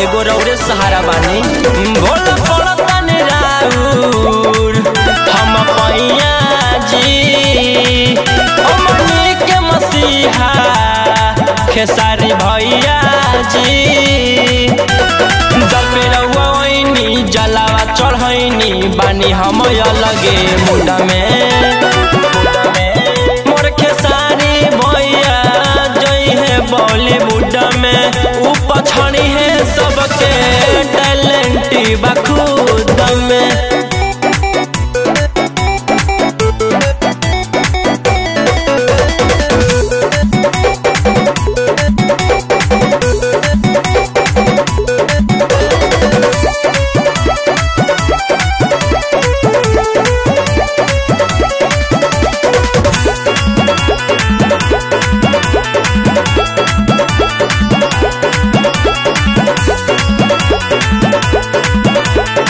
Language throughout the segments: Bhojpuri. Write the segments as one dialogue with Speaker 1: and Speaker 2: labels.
Speaker 1: एगो रौरे सहारा बानी भोला पड़तन राउर हम पैया जी अमनी के मसीहा खेसारी भैया जी जल पे रउनी जलावा चढ़ैनी बानी हम अलगे मुंडा में मोर खेसारी भैया जई है बॉलीवुड में ऊ पछड़ी है सबके टैलेंटी बखुद में।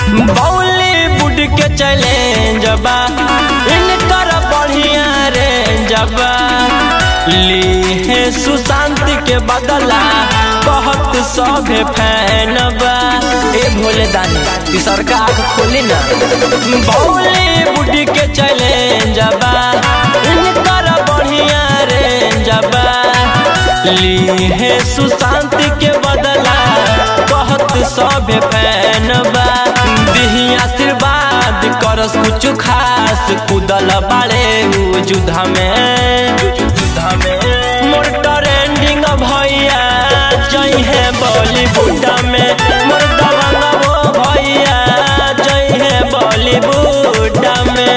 Speaker 1: बॉलीवुड के चैलेंज बा इनकर बढ़िया रेंज बा ली है सुशांत के बदला बहुत सभे फैन बा ए भोले दानी की सरकार खोली ना बॉलीवुड के चैलेंज बा इनकर बढ़िया रेंज बा ली है सुशांत के बदला बहुत सभे फैन बा दिही आशीर्वाद करस कुछ खास कुदल बाड़े युद्ध में मोर ट्रेंडिंग भैया जई है बॉलीवुड में मोर दबंग भैया जई है बॉलीवुड में।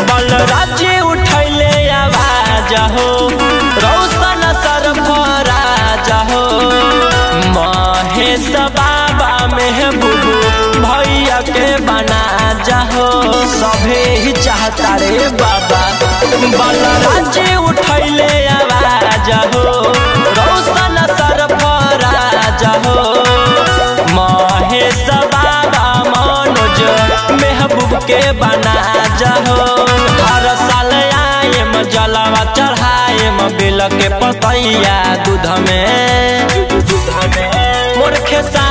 Speaker 1: बलराजी उठैले आवाज हो रोशन सरफराज हो महेश बाबा महबूब भैया के बना जाहो सभे ही चाहता रे बाबा बलराजी उठैले आवाज हो रोशन सरफराज हो महेश बाबा मनोज महबूब के बना जाहो हर साल आएम जलावा चढ़ाएम बेल के पतैया दूध में मोर खेसा